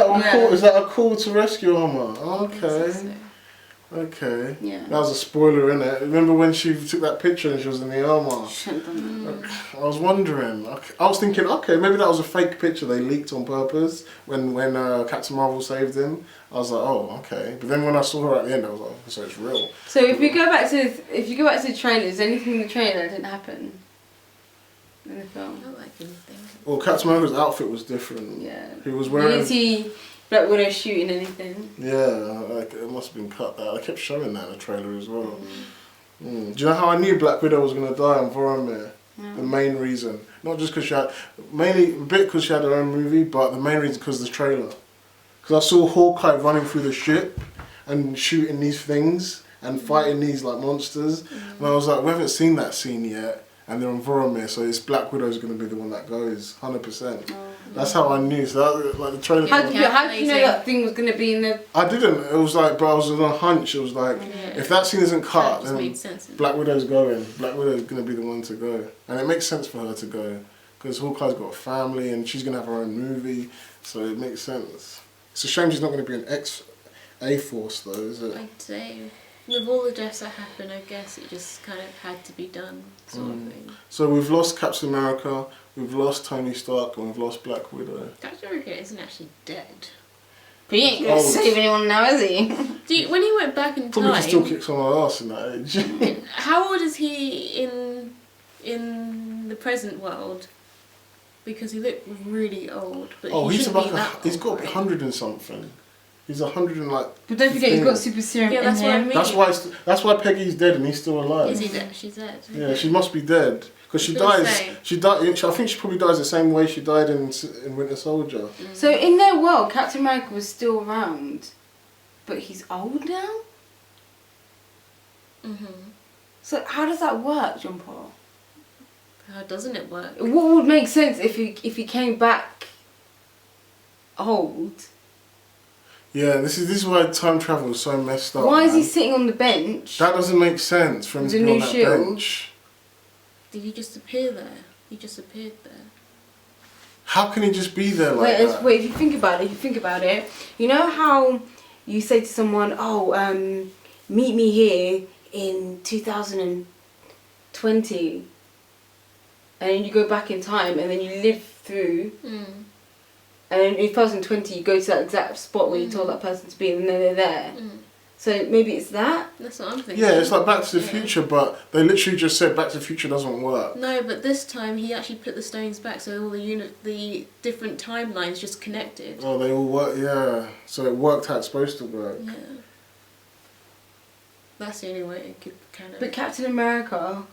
that a call to rescue armour? Okay. Okay. Yeah. That was a spoiler, innit? Remember when she took that picture and she was in the armour? I was wondering. I was thinking, okay, maybe that was a fake picture they leaked on purpose when Captain Marvel saved him. I was like, oh, okay. But then when I saw her at the end, I was like, so it's real. So if you go back to the trailers, anything in the trailer that didn't happen in the film? I don't like anything. Well, Captain Marvel's outfit was different. Yeah. He was wearing. You didn't see Black Widow shooting anything. Yeah, like it must have been cut out. I kept showing that in the trailer as well. Do you know how I knew Black Widow was going to die on Vormir? The main reason. Not just because mainly a bit because she had her own movie, but the main reason because of the trailer. Because I saw Hawkeye running through the ship and shooting these things and fighting these like monsters. And I was like, we haven't seen that scene yet. And they're on Vormir, so it's Black Widow's going to be the one that goes, 100%. That's how I knew. So that, like the trailer. How did you know that thing was going to be in the? I didn't. It was like, but I was on a hunch. It was like, if that scene isn't cut, then Black Widow's going. Black Widow's going to be the one to go, and it makes sense for her to go because Hawkeye's got a family and she's going to have her own movie, so it makes sense. It's a shame she's not going to be an A-Force though, is it? I'd say. With all the deaths that happened, I guess it just kind of had to be done, sort of thing. So we've lost Captain America, we've lost Tony Stark, and we've lost Black Widow. Captain America isn't actually dead. But he ain't going to save anyone now, is he? When he went back in Probably time... can still kick someone else in that age. How old is he in the present world? Because he looked really old. But he's got 100 and something. He's 100 and like. But don't forget, he's 15. got super serum Yeah, in that's what I him. mean. That's why Peggy's dead and he's still alive. Is he dead? She's dead. Yeah, she must be dead because she I was gonna dies. say. She died. I think she probably dies the same way she died in Winter Soldier. So in their world, Captain America was still around, but he's old now. So how does that work, John Paul? How doesn't it work? What would make sense if he came back old? Yeah, this is why time travel is so messed up. Why is he man. sitting on the bench? That doesn't make sense for him With to a be on new that shield. bench. Did he just appear there? He just appeared there. How can he just be there like that? Wait, if you think about it, you know how you say to someone, "Oh, meet me here in 2020," and then you go back in time, and then you live through, and then in 2020 you go to that exact spot where you told that person to be, and then they're there. So maybe it's that. That's what I'm thinking. Yeah, it's like Back to the Future, but they literally just said Back to the Future doesn't work. No, but this time he actually put the stones back, so all the different timelines just connected. Oh, they all work. Yeah, so it worked how it's supposed to work. Yeah. That's the only way it could kind of. But Captain America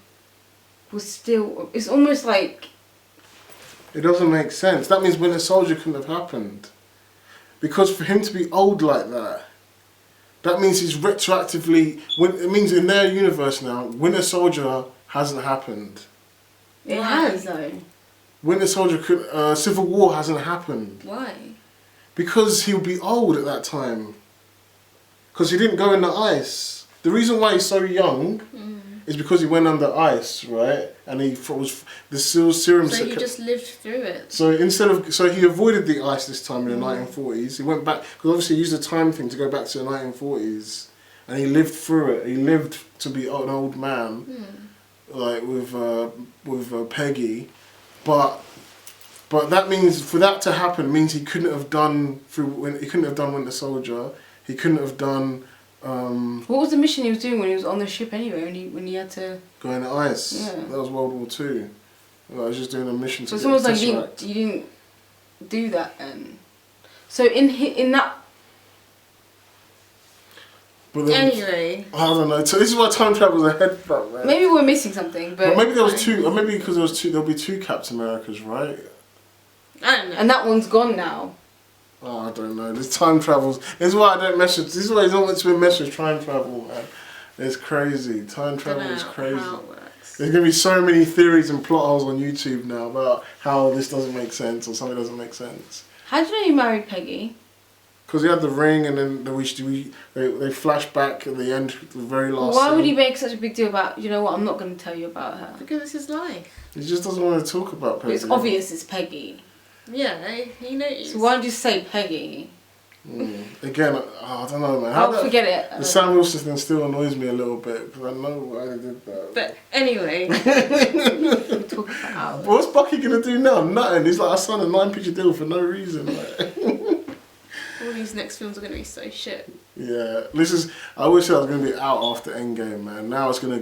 was still. It's almost like. It doesn't make sense. That means Winter Soldier couldn't have happened, because for him to be old like that. That means he's retroactively. It means in their universe now, Winter Soldier hasn't happened. It has though. Winter Soldier could. Civil War hasn't happened. Why? Because he'll be old at that time. Because he didn't go in the ice. The reason why he's so young is because he went under ice, right? And he was the serum. So he just lived through it. So he avoided the ice this time in the 1940s. He went back because obviously he used the time thing to go back to the 1940s, and he lived through it. He lived to be an old man, like with Peggy, but that means for that to happen means he couldn't have done Winter Soldier. He couldn't have done. What was the mission he was doing when he was on the ship anyway? When he had to go in the ice. Yeah. That was World War II. I was just doing a mission. So to it's almost like Tesseract. you didn't do that then. So in that. But then, Anyway. I don't know. So this is why time travel's a head fuck, man. Maybe we're missing something, but maybe there was two. Or maybe because there was two. There'll be two Captain Americas, right? I don't know. and that one's gone now. Oh, I don't know. This time travels. This is why I don't mess with. This is why it's not meant to be messed with time travel, man. It's crazy. Time travel is crazy. How it works. There's gonna be so many theories and plot holes on YouTube now about how this doesn't make sense or something doesn't make sense. How do you know you married Peggy? Because he had the ring, and then they flash back at the end, the very last. Why would scene. he make such a big deal about? You know what? I'm not going to tell you about her. Because it's his life. He just doesn't want to talk about Peggy. It's obvious it's Peggy. Yeah, he knows. So why don't you say Peggy? Again, I don't know, man. Forget it. The Sam Wilson thing still annoys me a little bit because I know why they did that. But anyway. We'll talk about hours. But what's Bucky gonna do now? Nothing. He's like, I signed a 9-picture deal for no reason. Like. All these next films are going to be so shit. Yeah, I wish I was gonna be out after Endgame, man. Now it's gonna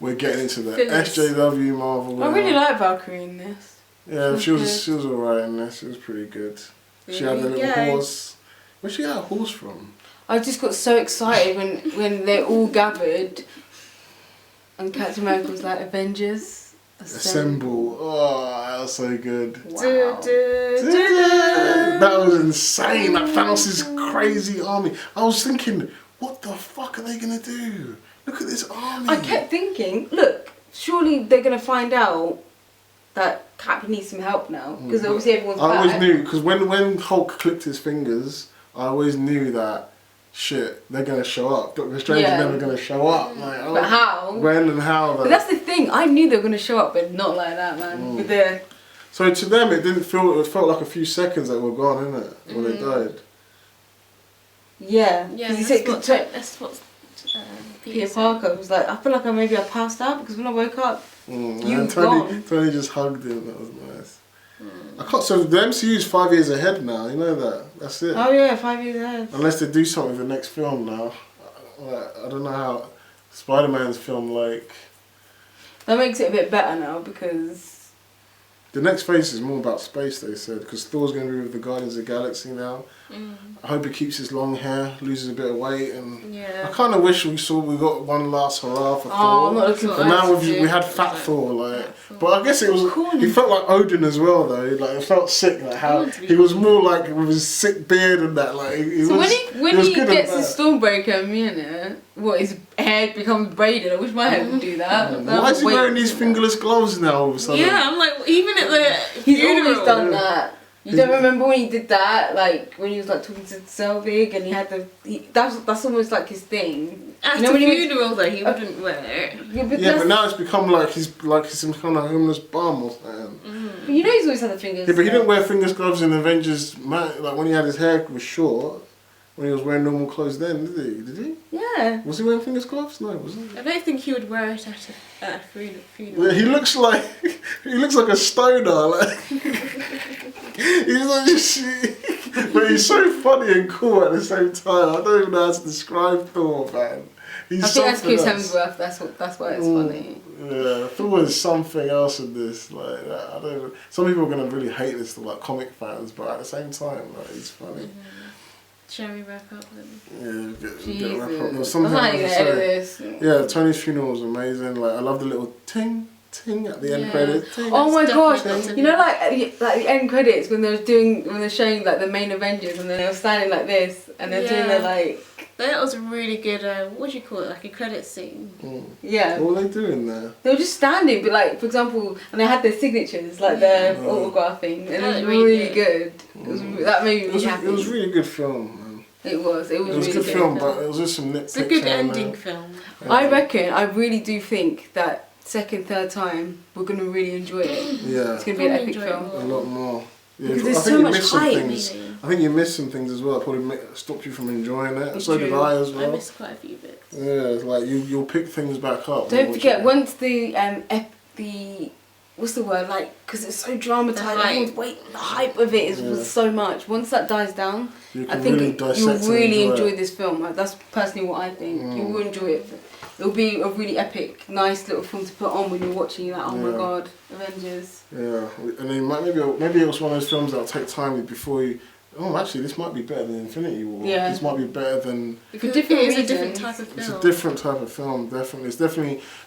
we're getting into the Fillers. SJW Marvel. I really now. like Valkyrie in this. Yeah, she was good. alright in this. She was pretty good. She had a There you little go. horse. Where'd she get a horse from? I just got so excited when they all gathered and Captain America was like, Avengers, Assemble. Oh, that was so good. Wow. That was insane. That Thanos' crazy army. I was thinking, what the fuck are they gonna do? Look at this army. I kept thinking, look, surely they're going to find out that Cap needs some help now because obviously everyone's I back. always knew, because when Hulk clicked his fingers, I always knew that, shit, they're going to show up. Doctor Strange is never going to show up. Like, But how? When and how. But that's the thing, I knew they were going to show up, but not like that, man. With the... So to them, it felt like a few seconds that were gone, innit? When they died. Yeah. Yeah, 'Cause he that's said, what Peter Parker was like, I feel like maybe I passed out because when I woke up, And gone. Tony just hugged him. That was nice. I can't. So the MCU is 5 years ahead now. You know that. That's it. Oh yeah, 5 years ahead. Unless they do something with the next film now. I don't know how Spider-Man's film like. That makes it a bit better now because The next phase is more about space, they said, because Thor's going to be with the Guardians of the Galaxy now. I hope he keeps his long hair, loses a bit of weight, and I kind of wish we got one last hurrah for Thor. I'm not looking but now we had Fat Thor, like. But I guess it was. He felt like Odin as well, though. Like it felt sick, like how he was more like with his sick beard and that. Like so when he gets the Stormbreaker Mjolnir, his hair becomes braided. I wish my hair would do that. Why is he wearing these fingerless gloves now all of a sudden? Yeah, I'm like, even at the he's always done that. You don't remember when he did that, like when he was like talking to Selvig and he had that's almost like his thing. At you know, the funeral though, he wouldn't wear it. Yeah, but now it's become like he's some kind of homeless bum or something. But you know he's always had the fingers. Yeah, but he didn't wear fingerless gloves in Avengers. Like when he had his hair was short, when he was wearing normal clothes then, did he? Did he? Yeah. Was he wearing fingerless gloves? No, wasn't he? I don't think he would wear it at a funeral. Yeah, he looks like a stoner. Like he's like but he's so funny and cool at the same time. I don't even know how to describe Thor, man. I think that's Chris Hemsworth. That's why it's funny. Yeah, Thor is something else in this. Like I don't know. Some people are gonna really hate this, like comic fans, but at the same time, like he's funny. Shall we wrap up then? Yeah, get wrap up. There's something I was gonna say. Yeah, Tony's funeral was amazing. Like I love the little ting at the end credits. Oh my gosh! You know, like the end credits when they're showing like the main Avengers and then they were standing like this and they're doing their like. That was a really good. What do you call it? Like a credit scene. Yeah. What were they doing there? They were just standing, but like for example, and they had their signatures, like their autographing, and it was really good. That made me really happy. It was a really good film. It was really good good film, but it was just some nitpicks. It's a good ending film. Yeah. I really do think that second, third time we're gonna really enjoy it. Yeah, it's gonna be an epic film. A lot more. Yeah, because there's so much hype. I think you missed some things as well. That probably stopped you from enjoying it. So did I as well. I missed quite a few bits. Yeah, it's like you'll pick things back up. Don't forget once the what's the word, like, because it's so dramatised. The hype of it was so much. Once that dies down, I think you'll really enjoy this film. Like, that's personally what I think. You will enjoy it. It'll be a really epic, nice little film to put on when you're watching that. Oh my god, Avengers. Yeah, and then maybe it was one of those films that'll take time before you. Oh, actually, this might be better than Infinity War. Yeah. This might be better than. For different reasons. It's a different type of film. It's a different type of film, definitely.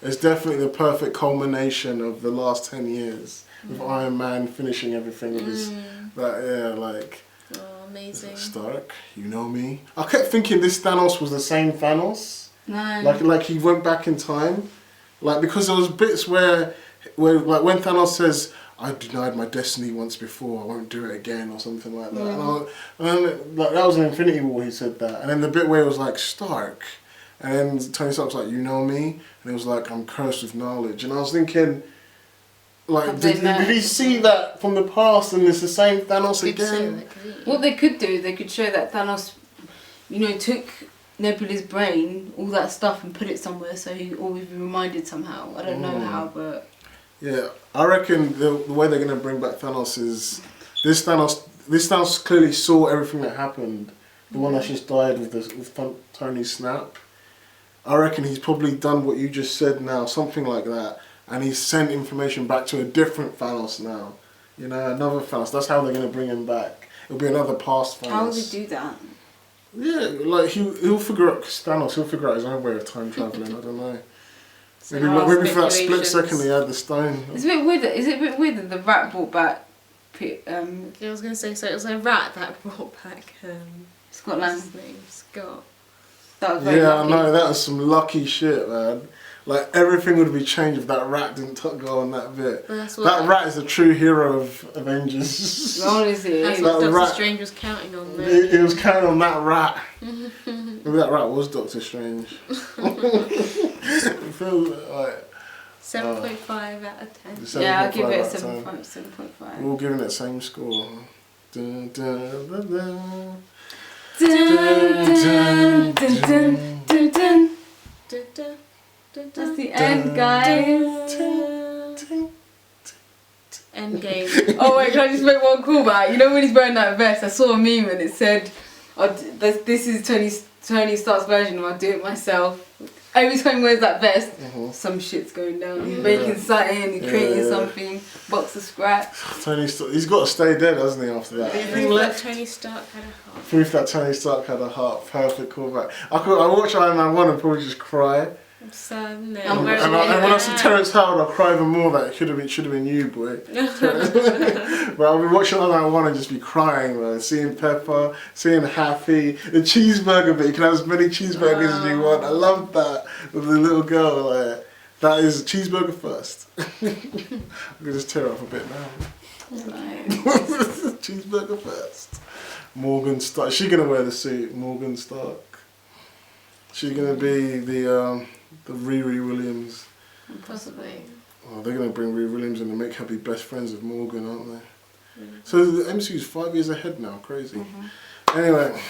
It's definitely the perfect culmination of the last 10 years with Iron Man finishing everything with his. Oh, amazing. Stark, you know me. I kept thinking this Thanos was the same Thanos. No. Like he went back in time, like because there was bits where like when Thanos says, I denied my destiny once before, I won't do it again, or something like that. And like, that was in Infinity War, he said that. And then the bit where it was like, Stark. And then Tony Stark's like, you know me? And it was like, I'm cursed with knowledge. And I was thinking, like, did he see that from the past and it's the same Thanos again? What they could do, they could show that Thanos, took Nebula's brain, all that stuff, and put it somewhere so he'd always be reminded somehow. I don't know how, but... Yeah, I reckon the way they're going to bring back Thanos is this Thanos clearly saw everything that happened. The one that just died with Tony's snap. I reckon he's probably done what you just said now, something like that, and he's sent information back to a different Thanos now. Another Thanos. That's how they're going to bring him back. It'll be another past Thanos. How would he do that? Yeah, like he'll figure out Thanos. He'll figure out his own way of time traveling. I don't know. Maybe for that split second he had the stone. It's a bit weird. Is it a bit weird that the rat brought back? I was going to say, so it was a rat that brought back Scott Lang's name, Scott. That was very lucky. I know, that was some lucky shit, man. Like everything would be changed if that rat didn't go on that bit. That rat is a true hero of Avengers. Honestly, that's what Doctor Strange was counting on there. He was counting on that rat. Maybe that rat was Doctor Strange. It feels like 7.5 out of 10. Yeah, I'll give it a 7.5. We're all giving it the same score. Dun, dun, dun, dun. Dun, dun, dun, dun, dun, dun. That's the end, guys. Endgame. Oh wait, can I just make one callback? You know when he's wearing that vest, I saw a meme and it said, "This is Tony Stark's version of I'll do it myself." every time he wears that vest, some shit's going down. He's making something, he's creating something, box of scraps. He's got to stay dead, hasn't he, after that? Proof that Tony Stark had a heart. Proof that Tony Stark had a heart. Perfect callback. I watch Iron Man 1 and probably just cry. I'm sad, no. And when I see Terrence Howard, I'll cry even more that it should have been you, boy. But I'll be watching Iron Man 1 and just be crying, man. Seeing Pepper, seeing Happy, the cheeseburger bit. You can have as many cheeseburgers as you want. I love that with the little girl. Like, that is cheeseburger first. I can just tear up a bit now. Cheeseburger first. Morgan Stark. Is she gonna wear the suit? Morgan Stark. She's gonna be the Riri Williams. Possibly. Oh, they're gonna bring Riri Williams in and make her be best friends with Morgan, aren't they? So the MCU's 5 years ahead now. Crazy. Anyway,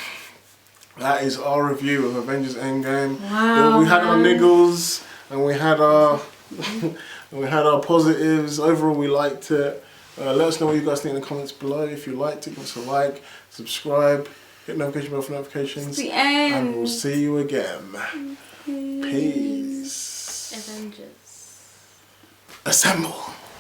that is our review of Avengers Endgame. Wow. We had our niggles and we had our our positives. Overall, we liked it. Let us know what you guys think in the comments below. If you liked it, give us a like, subscribe, hit notification bell for notifications, It's the end. and we'll see you again. Peace. Avengers. Assemble.